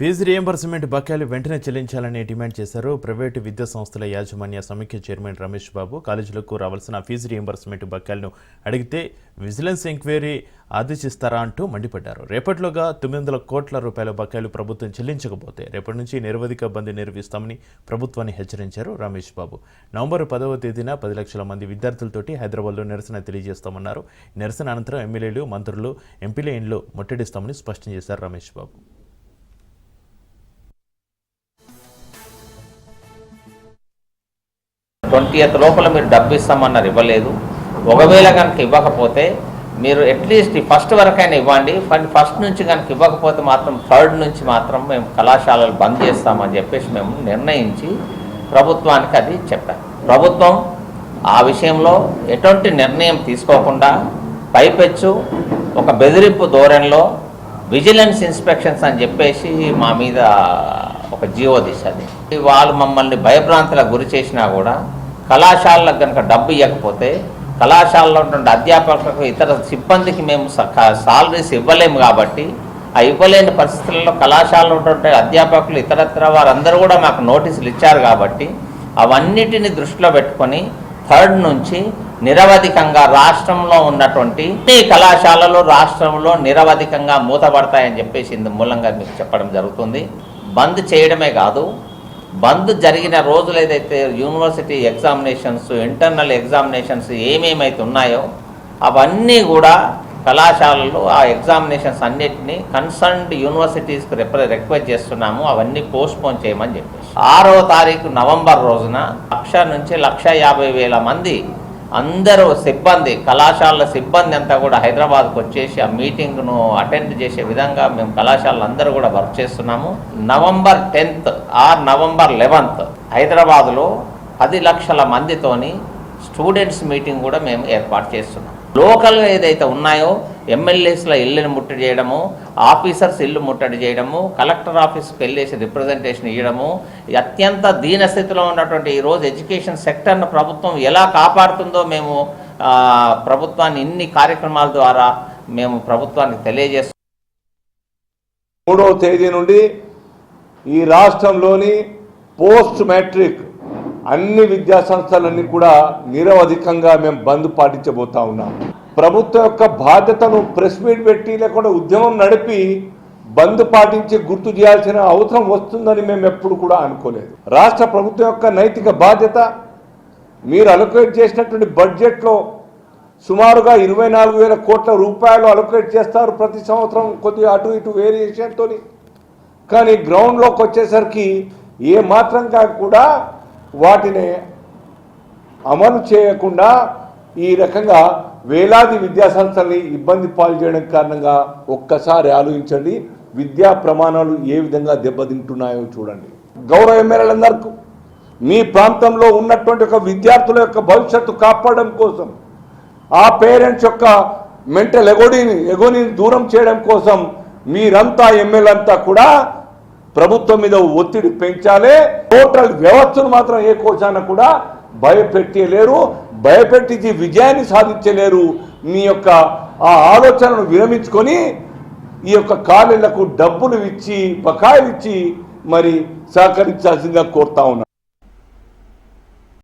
Fee reimbursement బకాయిలు వెంటనే చెల్లించాలని డిమాండ్ చేశారు ప్రైవేటు విద్యా సంస్థల యాజమాన్య సమైక్య చైర్మన్ రమేష్ బాబు. కాలేజీలకు రావాల్సిన ఫీజు రియంబర్స్మెంట్ బకాయిలను అడిగితే విజిలెన్స్ ఎంక్వైరీ ఆదేశిస్తారా అంటూ మండిపడ్డారు. రేపటిలోగా 900 కోట్ల రూపాయల బకాయిలు ప్రభుత్వం చెల్లించకపోతే రేపటి నుంచి నిరవధిక బంద్ నిర్వహిస్తామని ప్రభుత్వాన్ని హెచ్చరించారు రమేష్ బాబు. నవంబర్ 10వ తేదీన 10 లక్షల మంది విద్యార్థులతోటి హైదరాబాద్లో నిరసన తెలియజేస్తామన్నారు. నిరసన అనంతరం ఎమ్మెల్యేలు, మంత్రులు, ఎంపీల ఇండ్లు ముట్టడిస్తామని స్పష్టం చేశారు రమేష్ బాబు. 20th లోపల మీరు డబ్బు ఇస్తామన్నారు, ఇవ్వలేదు. ఒకవేళ కనుక ఇవ్వకపోతే మీరు అట్లీస్ట్ ఫస్ట్ వరకైనా ఇవ్వండి. ఫస్ట్ నుంచి కనుక ఇవ్వకపోతే మాత్రం 3rd నుంచి మాత్రం మేము కళాశాలలు బంద్ చేస్తామని చెప్పేసి మేము నిర్ణయించి ప్రభుత్వానికి అది చెప్పాం. ప్రభుత్వం ఆ విషయంలో ఎటువంటి నిర్ణయం తీసుకోకుండా పైపెచ్చు ఒక బెదిరింపు ధోరణిలో విజిలెన్స్ ఇన్స్పెక్షన్స్ అని చెప్పేసి మా మీద ఒక జీవో తీసేది. వాళ్ళు మమ్మల్ని భయభ్రాంతులకు గురి చేసినా కూడా కళాశాలకు కనుక డబ్బు ఇవ్వకపోతే కళాశాలలో ఉన్న అధ్యాపకులకు, ఇతర సిబ్బందికి మేము సాలరీస్ ఇవ్వలేము. కాబట్టి ఆ ఇవ్వలేని పరిస్థితుల్లో కళాశాలలో ఉండే అధ్యాపకులు, ఇతరత్ర వారందరూ కూడా మాకు నోటీసులు ఇచ్చారు. కాబట్టి అవన్నిటిని దృష్టిలో పెట్టుకొని 3rd నుంచి నిరవధికంగా రాష్ట్రంలో ఉన్నటువంటి కళాశాలలు రాష్ట్రంలో నిరవధికంగా మూతపడతాయని చెప్పేసి ఇందు మూలంగా మీకు చెప్పడం జరుగుతుంది. బంద్ చేయడమే కాదు, బంద్ జరిగిన రోజులు ఏదైతే యూనివర్సిటీ ఎగ్జామినేషన్స్, ఇంటర్నల్ ఎగ్జామినేషన్స్ ఏమేమైతే ఉన్నాయో అవన్నీ కూడా కళాశాలలు ఆ ఎగ్జామినేషన్స్ అన్నిటినీ కన్సర్న్డ్ యూనివర్సిటీస్కి రిక్వెస్ట్ చేస్తున్నాము. అవన్నీ పోస్ట్పోన్ చేయమని చెప్పేసి 6వ తారీఖు నవంబర్ రోజున 1,00,000 నుంచి 1,50,000 మంది అందరూ సిబ్బంది, కళాశాలల సిబ్బంది అంతా కూడా హైదరాబాద్కు వచ్చేసి ఆ మీటింగ్ను అటెండ్ చేసే విధంగా మేము కళాశాలలు అందరూ కూడా వర్క్ చేస్తున్నాము. November 10th or November 11th హైదరాబాద్లో 10 లక్షల మందితోని స్టూడెంట్స్ మీటింగ్ కూడా మేము ఏర్పాటు చేస్తున్నాం. లోకల్గా ఏదైతే ఉన్నాయో ఎమ్మెల్యేస్ల ఇళ్ళని ముట్టడి చేయడము, ఆఫీసర్స్ ఇల్లు ముట్టడి చేయడము, కలెక్టర్ ఆఫీస్కి వెళ్ళేసి రిప్రజెంటేషన్ ఇవ్వడము, అత్యంత దీనస్థితిలో ఉన్నటువంటి ఈరోజు ఎడ్యుకేషన్ సెక్టర్ను ప్రభుత్వం ఎలా కాపాడుతుందో మేము ప్రభుత్వాన్ని ఇన్ని కార్యక్రమాల ద్వారా మేము ప్రభుత్వానికి తెలియజేస్తున్నాం. 3వ తేదీ నుండి ఈ రాష్ట్రంలోని పోస్ట్ మ్యాట్రిక్ అన్ని విద్యా సంస్థలన్నీ కూడా నిరవధికంగా మేము బంద్ పాటించబోతా ఉన్నాం. ప్రభుత్వం యొక్క బాధ్యతను ప్రెస్ మీట్ పెట్టి లేకుండా ఉద్యమం నడిపి బంద్ పాటించి గుర్తు చేయాల్సిన అవసరం వస్తుందని మేము ఎప్పుడు కూడా అనుకోలేదు. రాష్ట్ర ప్రభుత్వం యొక్క నైతిక బాధ్యత, మీరు అలొకేట్ చేసినటువంటి బడ్జెట్లో సుమారుగా 24,000 కోట్ల రూపాయలు అలొకేట్ చేస్తారు ప్రతి సంవత్సరం, కొద్దిగా అటు ఇటు వేరియేషన్తో. కానీ గ్రౌండ్లోకి వచ్చేసరికి ఏ మాత్రంగా కూడా వాటిని అమలు చేయకుండా ఈ రకంగా వేలాది విద్యాసంస్థల్ని ఇబ్బంది పాలు చేయడం కారణంగా ఒక్కసారి ఆలోచించండి, విద్యా ప్రమాణాలు ఏ విధంగా దెబ్బతింటున్నాయో చూడండి. గౌరవ ఎమ్మెల్యేలందరికీ మీ ప్రాంతంలో ఉన్నటువంటి ఒక విద్యార్థుల యొక్క భవిష్యత్తు కాపాడడం కోసం, ఆ పేరెంట్స్ యొక్క మెంటల్ ఎగోని దూరం చేయడం కోసం మీరంతా ఎమ్మెల్యేలంతా కూడా ప్రభుత్వం మీద ఒత్తిడి పెంచాలి. టోటల్ వ్యవస్థను మాత్రం ఏ కోశాన కూడా భయపెట్టలేరు, భయపెట్టి విజయాన్ని సాధించలేరు. మీ యొక్క ఆ ఆలోచనను విరమించుకొని ఈ యొక్క కాలేళ్లకు డబ్బులు ఇచ్చి, బకాయిలు ఇచ్చి మరి సహకరించాల్సిందిగా కోరుతా ఉన్నా.